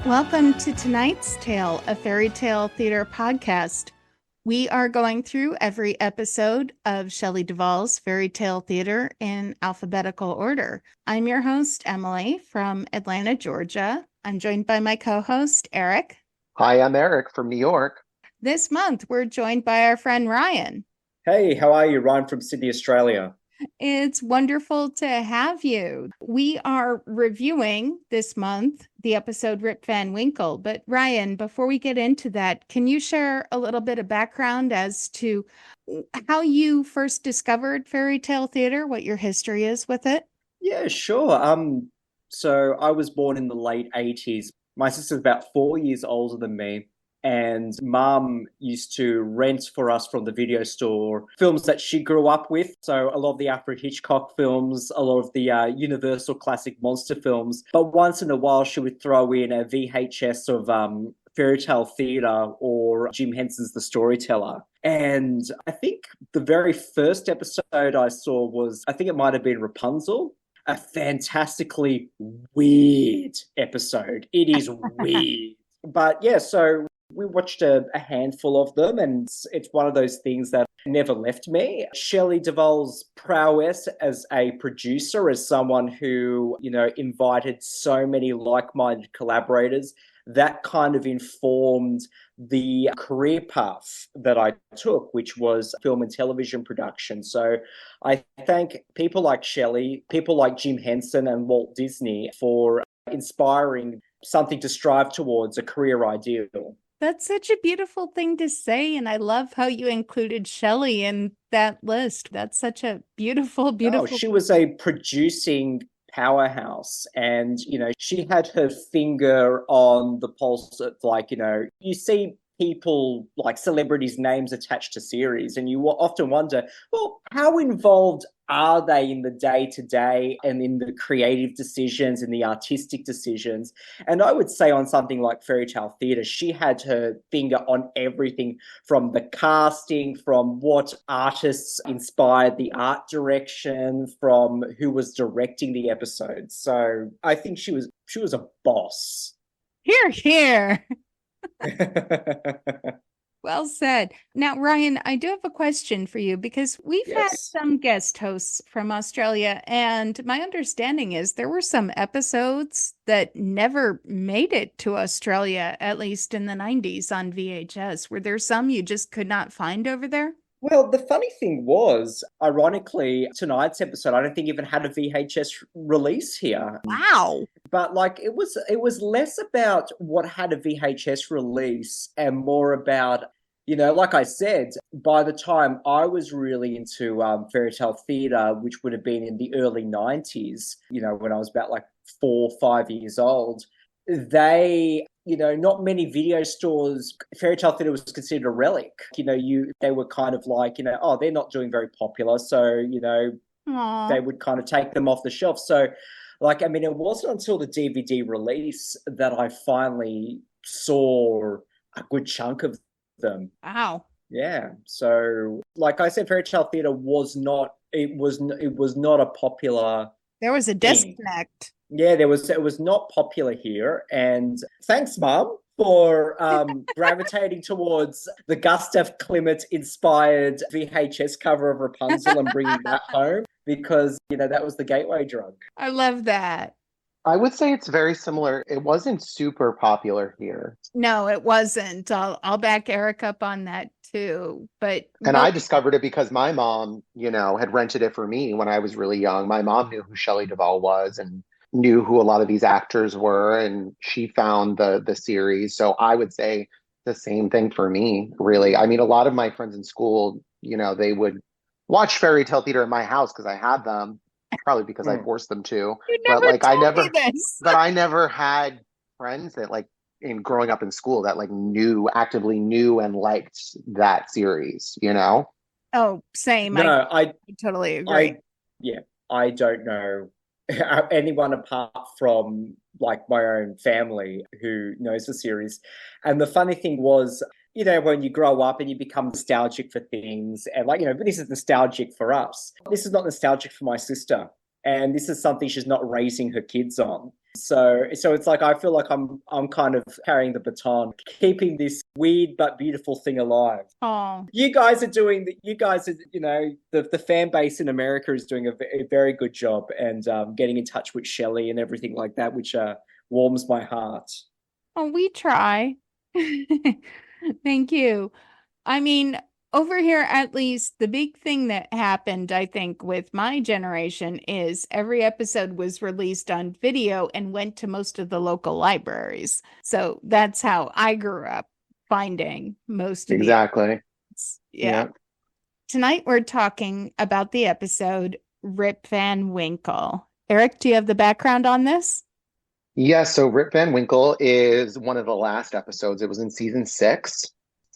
Welcome to tonight's tale, a fairy tale theater podcast. We are going through every episode of Shelley Duvall's Fairy Tale Theater in alphabetical order. I'm your host, Emily, from Atlanta, Georgia. I'm joined by my co-host, Eric. Hi, I'm Eric from New York. This month, we're joined by our friend Ryan. Hey, how are you? Ryan from Sydney, Australia. It's wonderful to have you. We are reviewing this month the episode Rip Van Winkle. But Ryan, before we get into that, can you share a little bit of background as to how you first discovered fairy tale theater, what your history is with it? Yeah, sure. So I was born in the late 80s. My sister's about 4 years older than me, and mum used to rent for us from the video store films that she grew up with. So a lot of the Alfred Hitchcock films, a lot of the Universal classic monster films. But once in a while, she would throw in a VHS of Fairy Tale Theatre or Jim Henson's The Storyteller. And I think the very first episode I saw was, I think it might have been Rapunzel. A fantastically weird episode. It is weird. But yeah, so we watched a handful of them, and it's one of those things that never left me. Shelley Duvall's prowess as a producer, as someone who, invited so many like-minded collaborators, that kind of informed the career path that I took, which was film and television production. So I thank people like Shelley, people like Jim Henson and Walt Disney for inspiring something to strive towards, a career ideal. That's such a beautiful thing to say. And I love how you included Shelley in that list. That's such a beautiful, Oh, beautiful. she was a producing powerhouse, and she had her finger on the pulse of, like, you see people like celebrities' names attached to series, and you often wonder, well, how involved are they in the day to day and in the creative decisions and the artistic decisions? And I would say on something like Fairy Tale Theatre, she had her finger on everything, from the casting, from what artists inspired the art direction, from who was directing the episodes. So I think she was a boss. Here, here. Well said. Now, Ryan, I do have a question for you because we've had Yes. some guest hosts from Australia, and my understanding is there were some episodes that never made it to Australia, at least in the 90s on VHS. Were there some you just could not find over there? Well, the funny thing was, ironically, tonight's episode, I don't think even had a VHS release here. Wow. But like it was less about what had a VHS release and more about, like I said, by the time I was really into fairy tale theatre, which would have been in the early 90s, when I was about like 4 or 5 years old, not many video stores, fairy tale theatre was considered a relic. They were kind of like, oh, they're not doing very popular, so Aw. they would kind of take them off the shelf. So, like, I mean, it wasn't until the DVD release that I finally saw a good chunk of them. Wow. Yeah. So, like I said, fairy tale theatre was not a popular There was a thing. disconnect. Yeah, it was not popular here. And thanks, Mum, for gravitating towards the Gustav Klimt inspired VHS cover of Rapunzel and bringing that home, because, that was the gateway drug. I love that. I would say it's very similar. It wasn't super popular here. No, it wasn't. I'll back Eric up on that too. But And I most, discovered it because my mom, had rented it for me when I was really young. My mom knew who Shelley Duvall was and knew who a lot of these actors were, and she found the series. So I would say the same thing for me, really. I mean, a lot of my friends in school, they would watch fairy tale theater at my house because I had them, probably because I Hmm. forced them to. you But never like told me this. I never had friends that like in growing up in school that like actively knew and liked that series. Oh, same. I No, totally agree. I, yeah, I don't know anyone apart from like my own family who knows the series. And the funny thing was, when you grow up and you become nostalgic for things, and like, this is nostalgic for us. This is not nostalgic for my sister. And this is something she's not raising her kids on. So it's like I feel like I'm kind of carrying the baton, keeping this weird but beautiful thing alive. Oh, You guys are doing you guys are, the fan base in America is doing a very good job, and getting in touch with Shelley and everything like that, which warms my heart. oh, we try. Thank you. I mean, over here, at least, the big thing that happened, I think, with my generation is every episode was released on video and went to most of the local libraries. So that's how I grew up finding most of the Exactly. episodes. Yeah. Yeah. Tonight, we're talking about the episode Rip Van Winkle. Eric, do you have the background on this? Yeah, so Rip Van Winkle is one of the last episodes. It was in season 6.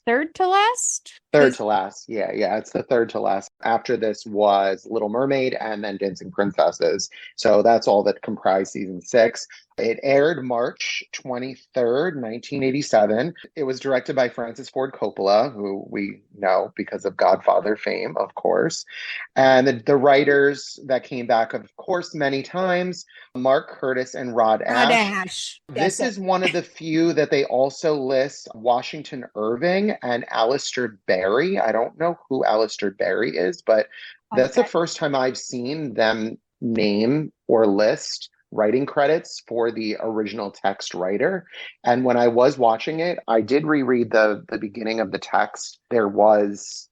Third to last? Third This, to last. Yeah, yeah, it's the third to last. After this was Little Mermaid and then Dancing Princesses. So that's all that comprised season 6. It aired March 23rd, 1987. It was directed by Francis Ford Coppola, who we know because of Godfather fame, of course. And the writers that came back, of course, many times, Mark Curtis and Rod Rod Ash. Ash. That's This it. is one of the few that they also list Washington Irving and Alistair Berry. I don't know who Alistair Berry is, but that's the Okay. first time I've seen them name or list writing credits for the original text writer. And when I was watching it, I did reread the beginning of the text. There was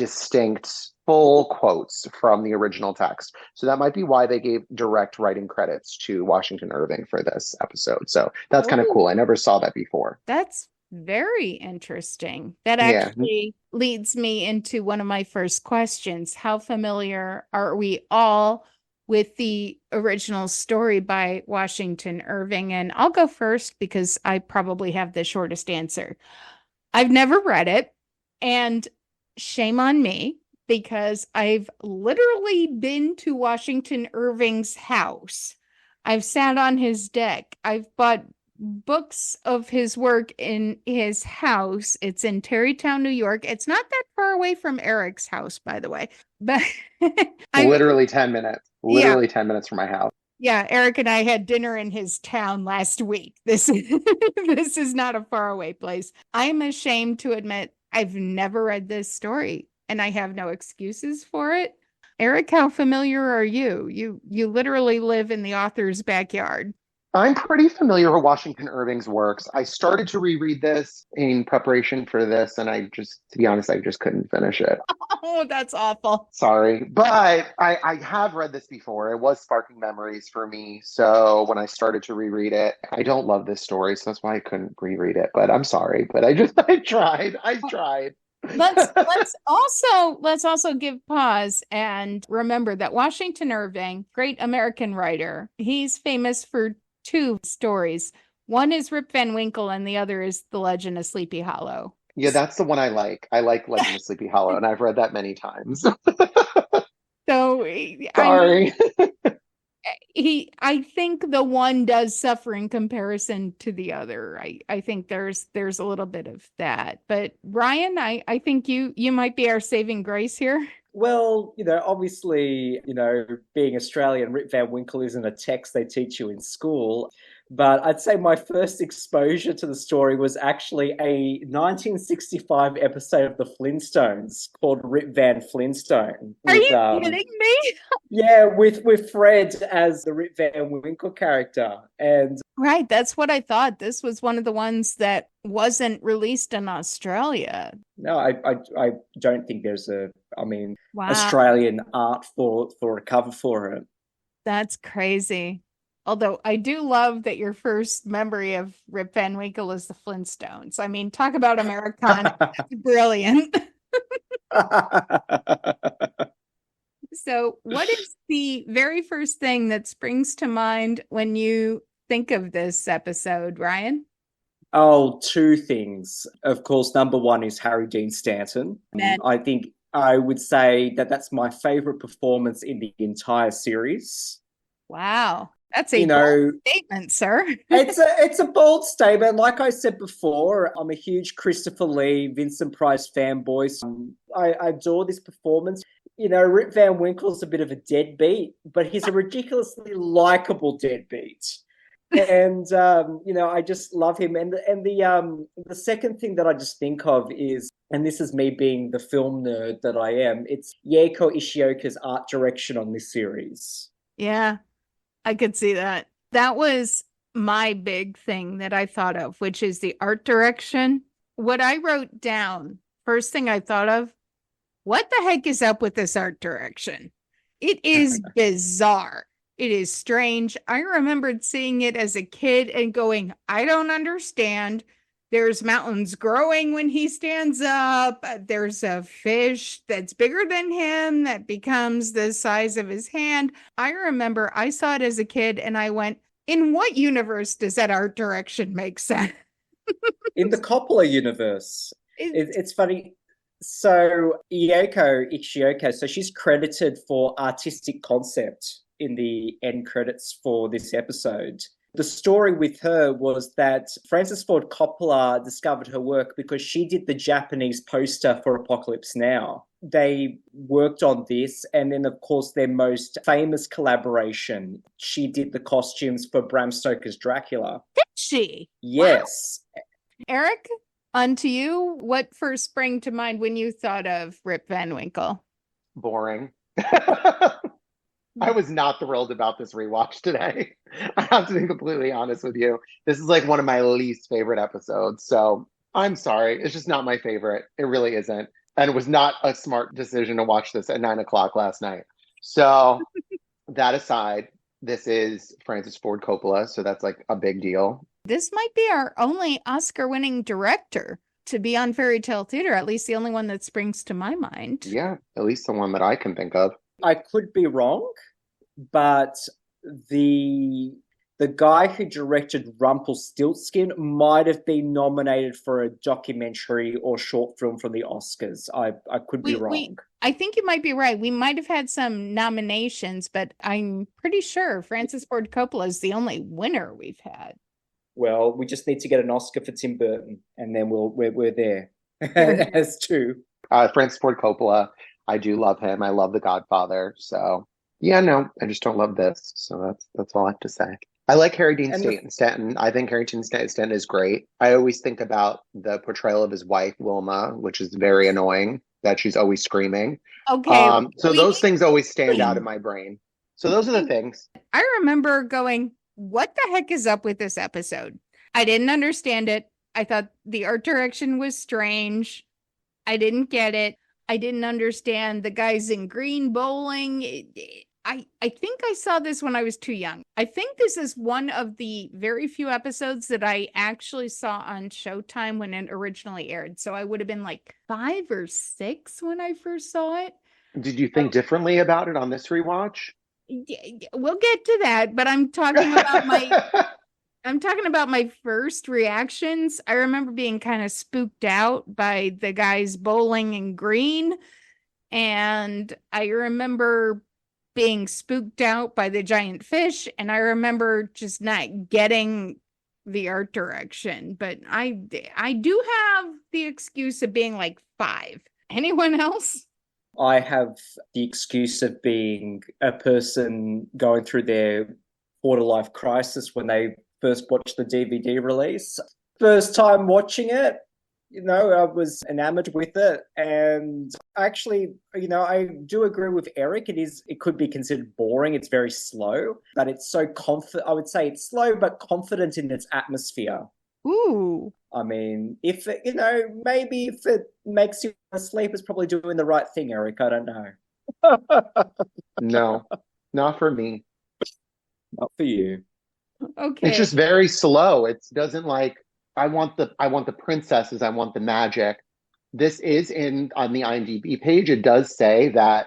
distinct full quotes from the original text. So that might be why they gave direct writing credits to Washington Irving for this episode. So that's kind of Oh, cool. I never saw that before. that's very interesting. That Yeah. actually leads me into one of my first questions. How familiar are we all with the original story by Washington Irving? And I'll go first because I probably have the shortest answer. I've never read it, and shame on me because I've literally been to Washington Irving's house. I've sat on his deck. I've bought books of his work in his house. It's in Tarrytown, New York. It's not that far away from Eric's house, by the way. But I'm, Literally 10 minutes. yeah, Literally 10 minutes from my house. yeah, Eric and I had dinner in his town last week. This is not a faraway place. I'm ashamed to admit I've never read this story and I have no excuses for it. Eric, how familiar are you? You literally live in the author's backyard. I'm pretty familiar with Washington Irving's works. I started to reread this in preparation for this, and to be honest, I just couldn't finish it. Oh, that's awful. Sorry. But I have read this before. It was sparking memories for me. So when I started to reread it, I don't love this story, so that's why I couldn't reread it. But I'm sorry. But I tried. I tried. Let's also give pause and remember that Washington Irving, great American writer, he's famous for two stories. One is Rip Van Winkle and the other is The Legend of Sleepy Hollow. Yeah, that's the one I like. I like Legend of Sleepy Hollow, and I've read that many times. So I mean Sorry. I think the one does suffer in comparison to the other. I think there's a little bit of that. But Ryan, I think you might be our saving grace here. Well, obviously, being Australian, Rip Van Winkle isn't a text they teach you in school. But I'd say my first exposure to the story was actually a 1965 episode of The Flintstones called Rip Van Flintstone. Are With you kidding me? yeah, with Fred as the Rip Van Winkle character. And Right, that's what I thought. This was one of the ones that wasn't released in Australia. no, I don't think there's Wow, Australian art for a cover for it. that's crazy. Although I do love that your first memory of Rip Van Winkle is the Flintstones. I mean, talk about Americana. Brilliant. So, what is the very first thing that springs to mind when you think of this episode, Ryan? Oh, two things. Of course, number one is Harry Dean Stanton. Man, I think I would say that that's my favorite performance in the entire series. wow. That's a You bold know, statement, sir. it's a bold statement. Like I said before, I'm a huge Christopher Lee, Vincent Price fanboy. So I adore this performance. Rip Van Winkle's a bit of a deadbeat, but he's a ridiculously likable deadbeat. And I just love him. And the second thing that I just think of is, and this is me being the film nerd that I am, it's Yeiko Ishioka's art direction on this series. Yeah, I could see that. That was my big thing that I thought of, which is the art direction. What I wrote down, first thing I thought of, what the heck is up with this art direction? It is bizarre. It is strange. I remembered seeing it as a kid and going, I don't understand. There's mountains growing when he stands up. There's a fish that's bigger than him that becomes the size of his hand. I remember I saw it as a kid and I went, in what universe does that art direction make sense? In the Coppola universe. It's funny. So Ieko Ishioka, so she's credited for artistic concept in the end credits for this episode. The story with her was that Francis Ford Coppola discovered her work because she did the Japanese poster for Apocalypse Now. They worked on this, and then, of course, their most famous collaboration, she did the costumes for Bram Stoker's Dracula. Did she? Yes. Wow. Eric, on to you. What first sprang to mind when you thought of Rip Van Winkle? Boring. I was not thrilled about this rewatch today. I have to be completely honest with you. This is like one of my least favorite episodes. So I'm sorry. It's just not my favorite. It really isn't. And it was not a smart decision to watch this at 9 o'clock last night. So that aside, this is Francis Ford Coppola. So that's like a big deal. This might be our only Oscar-winning director to be on Fairy Tale Theater, at least the only one that springs to my mind. Yeah, at least the one that I can think of. I could be wrong, but the guy who directed Rumpelstiltskin might have been nominated for a documentary or short film from the Oscars. I could be wrong. I think you might be right. We might have had some nominations, but I'm pretty sure Francis Ford Coppola is the only winner we've had. Well, we just need to get an Oscar for Tim Burton, and then we're there as two. Francis Ford Coppola. I do love him. I love The Godfather. So yeah, no, I just don't love this. So that's all I have to say. I like Harry Dean Stanton. I think Harry Dean Stanton is great. I always think about the portrayal of his wife, Wilma, which is very annoying that she's always screaming. Okay. So those things always stand out in my brain. So those are the things. I remember going, what the heck is up with this episode? I didn't understand it. I thought the art direction was strange. I didn't get it. I didn't understand the guys in green bowling. I think I saw this when I was too young. I think this is one of the very few episodes that I actually saw on Showtime when it originally aired. So I would have been like 5 or 6 when I first saw it. Did you think differently about it on this rewatch? We'll get to that, but I'm talking about my first reactions. I remember being kind of spooked out by the guys bowling in green. And I remember being spooked out by the giant fish. And I remember just not getting the art direction. But I do have the excuse of being like 5. Anyone else? I have the excuse of being a person going through their quarter-life crisis when they first watched the DVD release. First time watching it, I was enamored with it. And actually, I do agree with Eric. It could be considered boring. It's very slow, but it's so I would say it's slow, but confident in its atmosphere. Ooh. I mean, if maybe if it makes you asleep, it's probably doing the right thing, Eric. I don't know. No, not for me. Not for you. Okay. It's just very slow. It doesn't like I want the princesses, I want the magic. This is on the IMDb page. It does say that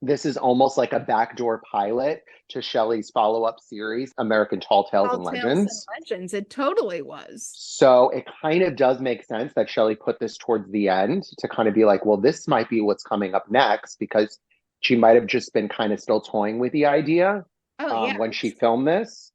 this is almost like a backdoor pilot to Shelley's follow-up series, American Tall Tales and Legends. It totally was. So it kind of does make sense that Shelley put this towards the end to kind of be like, well, this might be what's coming up next, because she might have just been kind of still toying with the idea when she filmed this.